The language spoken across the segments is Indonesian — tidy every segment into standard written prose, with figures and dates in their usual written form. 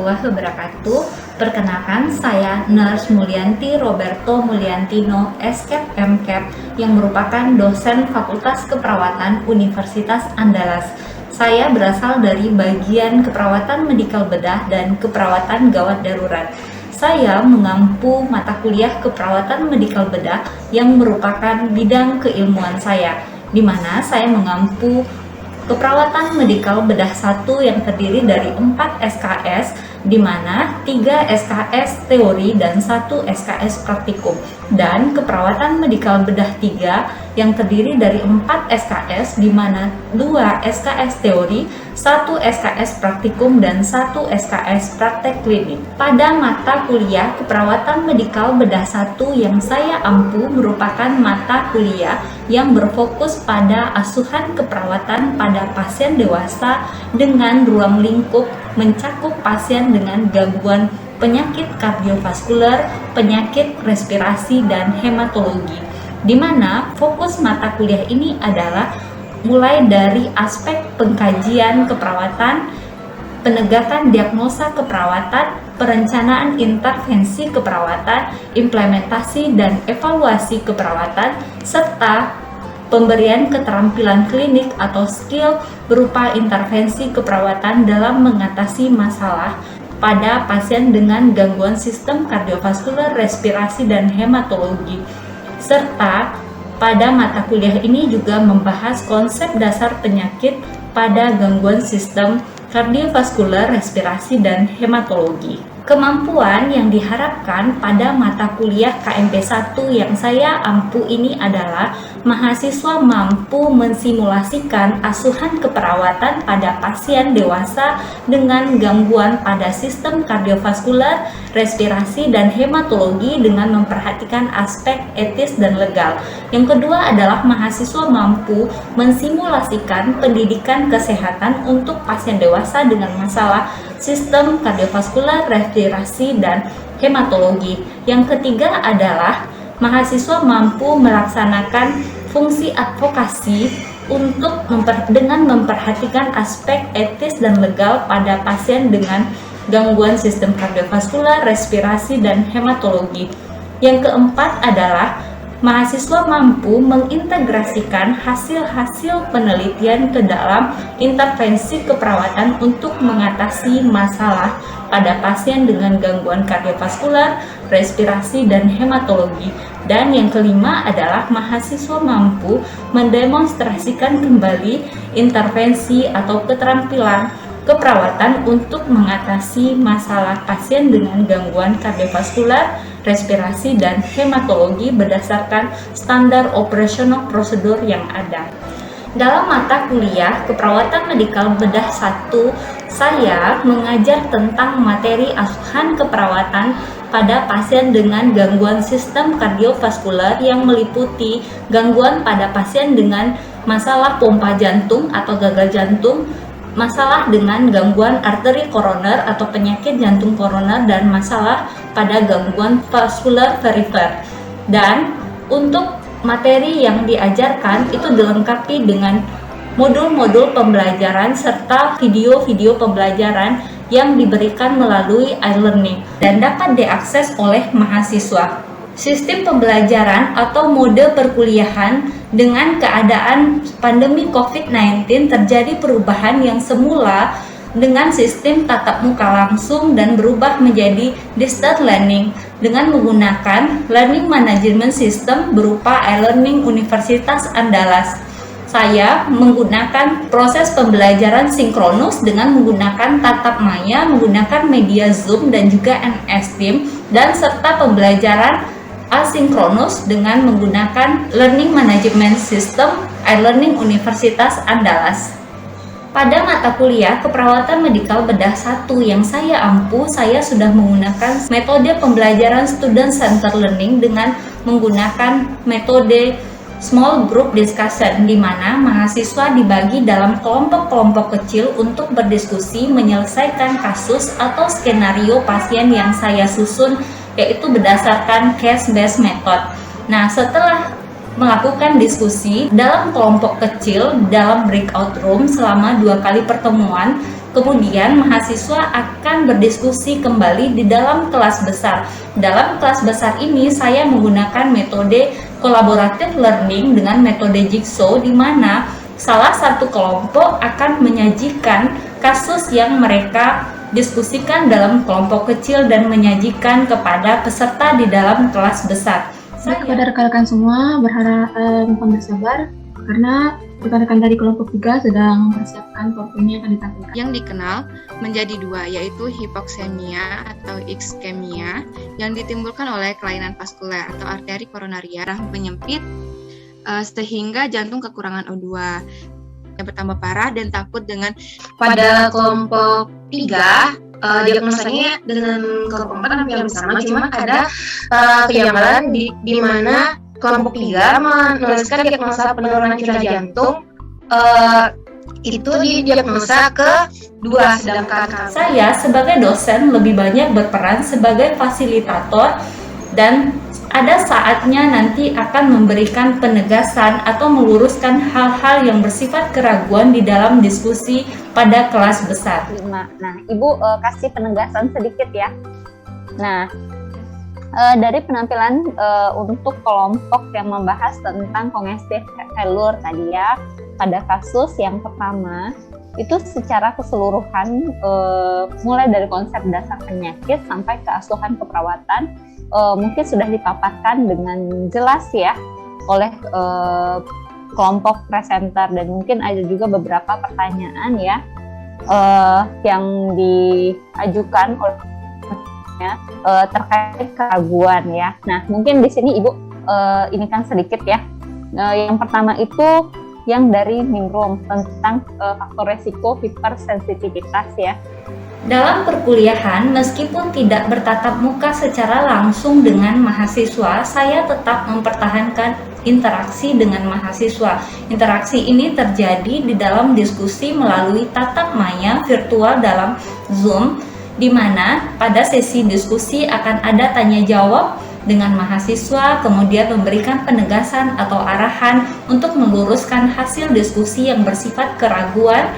warahmatullahi wabarakatuh. Perkenalkan, saya Nurse Mulyanti Roberto Mulyantino, SCAP MCAP, yang merupakan dosen Fakultas Keperawatan Universitas Andalas. Saya berasal dari bagian keperawatan medikal bedah dan keperawatan gawat darurat. Saya mengampu mata kuliah keperawatan medikal bedah yang merupakan bidang keilmuan saya, di mana saya mengampu keperawatan medikal bedah 1 yang terdiri dari 4 SKS, di mana 3 SKS teori dan 1 SKS praktikum, dan keperawatan medikal bedah 3 yang terdiri dari 4 SKS, di mana 2 SKS teori, 1 SKS praktikum, dan 1 SKS praktek klinik. Pada mata kuliah keperawatan medikal bedah 1 yang saya ampu merupakan mata kuliah yang berfokus pada asuhan keperawatan pada pasien dewasa dengan ruang lingkup mencakup pasien dengan gangguan penyakit kardiovaskuler, penyakit respirasi, dan hematologi, di mana fokus mata kuliah ini adalah mulai dari aspek pengkajian keperawatan, penegakan diagnosa keperawatan, perencanaan intervensi keperawatan, implementasi dan evaluasi keperawatan, serta pemberian keterampilan klinik atau skill berupa intervensi keperawatan dalam mengatasi masalah pada pasien dengan gangguan sistem kardiovaskuler, respirasi, dan hematologi. Serta pada mata kuliah ini juga membahas konsep dasar penyakit pada gangguan sistem kardiovaskuler, respirasi, dan hematologi. Kemampuan yang diharapkan pada mata kuliah KMP 1 yang saya ampu ini adalah mahasiswa mampu mensimulasikan asuhan keperawatan pada pasien dewasa dengan gangguan pada sistem kardiovaskuler, respirasi, dan hematologi dengan memperhatikan aspek etis dan legal. Yang kedua adalah mahasiswa mampu mensimulasikan pendidikan kesehatan untuk pasien dewasa dengan masalah sistem kardiovaskuler, respirasi, dan hematologi. Yang ketiga adalah mahasiswa mampu melaksanakan fungsi advokasi dengan memperhatikan aspek etis dan legal pada pasien dengan gangguan sistem kardiovaskuler, respirasi, dan hematologi. Yang keempat adalah mahasiswa mampu mengintegrasikan hasil-hasil penelitian ke dalam intervensi keperawatan untuk mengatasi masalah pada pasien dengan gangguan kardiovaskuler, respirasi, dan hematologi. Dan yang kelima adalah mahasiswa mampu mendemonstrasikan kembali intervensi atau keterampilan keperawatan untuk mengatasi masalah pasien dengan gangguan kardiovaskuler, respirasi, dan hematologi berdasarkan standar operasional prosedur yang ada. Dalam mata kuliah keperawatan medikal bedah 1, saya mengajar tentang materi asuhan keperawatan pada pasien dengan gangguan sistem kardiovaskuler yang meliputi gangguan pada pasien dengan masalah pompa jantung atau gagal jantung, masalah dengan gangguan arteri koroner atau penyakit jantung koroner, dan masalah pada gangguan vaskular perifer. Dan untuk materi yang diajarkan itu dilengkapi dengan modul-modul pembelajaran serta video-video pembelajaran yang diberikan melalui e-learning dan dapat diakses oleh mahasiswa. Sistem pembelajaran atau mode perkuliahan dengan keadaan pandemi COVID-19 terjadi perubahan yang semula dengan sistem tatap muka langsung dan berubah menjadi distance learning dengan menggunakan learning management system berupa e-learning Universitas Andalas. Saya menggunakan proses pembelajaran sinkronus dengan menggunakan tatap maya, menggunakan media Zoom dan juga MS Teams, dan serta pembelajaran asinkronus dengan menggunakan Learning Management System e-learning Universitas Andalas. Pada mata kuliah keperawatan medikal bedah 1 yang saya ampu, saya sudah menggunakan metode pembelajaran Student Center Learning dengan menggunakan metode Small Group Discussion, di mana mahasiswa dibagi dalam kelompok-kelompok kecil untuk berdiskusi menyelesaikan kasus atau skenario pasien yang saya susun, yaitu berdasarkan case-based method. Nah, setelah melakukan diskusi dalam kelompok kecil dalam breakout room selama 2 kali pertemuan, Kemudian mahasiswa akan berdiskusi kembali di dalam kelas besar. Dalam kelas besar ini saya menggunakan metode collaborative learning dengan metode jigsaw, di mana salah satu kelompok akan menyajikan kasus yang mereka diskusikan dalam kelompok kecil dan menyajikan kepada peserta di dalam kelas besar. Kepada rekan-rekan semua, berharap mohon bersabar karena rekan-rekan dari kelompok 3 sedang mempersiapkan PowerPoint yang akan ditampilkan. Yang dikenal menjadi dua, yaitu hipoksemia atau iskemia yang ditimbulkan oleh kelainan vaskuler atau arteri koronaria menyempit sehingga jantung kekurangan O2 yang bertambah parah dan takut dengan. Pada kelompok 3 diagnosanya dengan kelompok 4 hampir sama, cuma ada kejanggalan di mana kelompok 3 menuliskan diagnosa penurunan citra jantung itu didiagnosa ke 2, sedangkan saya sebagai dosen lebih banyak berperan sebagai fasilitator dan ada saatnya nanti akan memberikan penegasan atau meluruskan hal-hal yang bersifat keraguan di dalam diskusi pada kelas besar. Nah, Ibu kasih penegasan sedikit ya. Nah, dari penampilan untuk kelompok yang membahas tentang congestive failure tadi ya, pada kasus yang pertama itu secara keseluruhan mulai dari konsep dasar penyakit sampai ke asuhan keperawatan mungkin sudah dipaparkan dengan jelas ya oleh kelompok presenter, dan mungkin ada juga beberapa pertanyaan ya yang diajukan oleh terkait keraguan ya. Nah, mungkin di sini Ibu ini kan sedikit ya. Yang pertama itu yang dari Ningrum tentang faktor resiko hipersensitivitas ya. Dalam perkuliahan, meskipun tidak bertatap muka secara langsung dengan mahasiswa, saya tetap mempertahankan interaksi dengan mahasiswa. Interaksi ini terjadi di dalam diskusi melalui tatap maya virtual dalam Zoom, di mana pada sesi diskusi akan ada tanya jawab dengan mahasiswa, kemudian memberikan penegasan atau arahan untuk meluruskan hasil diskusi yang bersifat keraguan,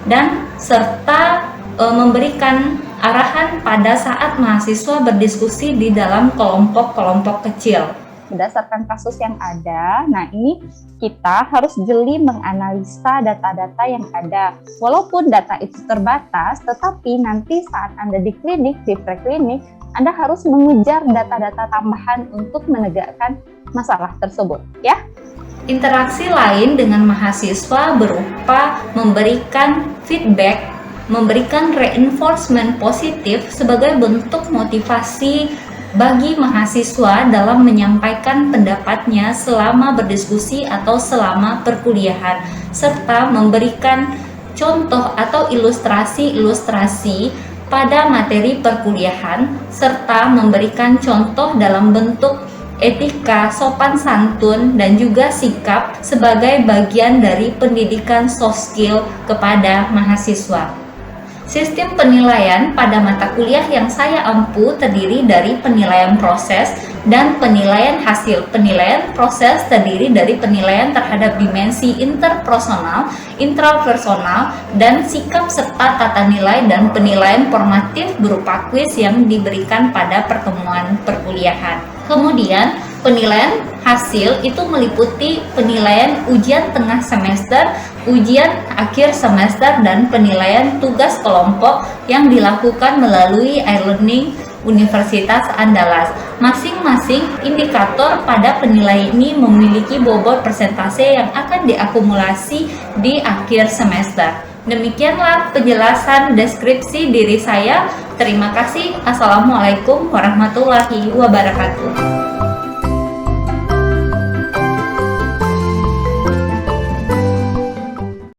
dan serta memberikan arahan pada saat mahasiswa berdiskusi di dalam kelompok-kelompok kecil. Berdasarkan kasus yang ada, nah ini kita harus jeli menganalisa data-data yang ada. Walaupun data itu terbatas, tetapi nanti saat Anda di klinik, di preklinik, Anda harus mengejar data-data tambahan untuk menegakkan masalah tersebut, ya. Interaksi lain dengan mahasiswa berupa memberikan feedback, memberikan reinforcement positif sebagai bentuk motivasi bagi mahasiswa dalam menyampaikan pendapatnya selama berdiskusi atau selama perkuliahan, serta memberikan contoh atau ilustrasi-ilustrasi pada materi perkuliahan, serta memberikan contoh dalam bentuk etika, sopan santun, dan juga sikap sebagai bagian dari pendidikan soft skill kepada mahasiswa. Sistem penilaian pada mata kuliah yang saya ampu terdiri dari penilaian proses dan penilaian hasil. Penilaian proses terdiri dari penilaian terhadap dimensi interpersonal, intrapersonal, dan sikap serta tata nilai, dan penilaian formatif berupa kuis yang diberikan pada pertemuan perkuliahan. Kemudian penilaian hasil itu meliputi penilaian ujian tengah semester, ujian akhir semester, dan penilaian tugas kelompok yang dilakukan melalui e-learning Universitas Andalas. Masing-masing indikator pada penilaian ini memiliki bobot persentase yang akan diakumulasi di akhir semester. Demikianlah penjelasan deskripsi diri saya. Terima kasih. Assalamualaikum warahmatullahi wabarakatuh.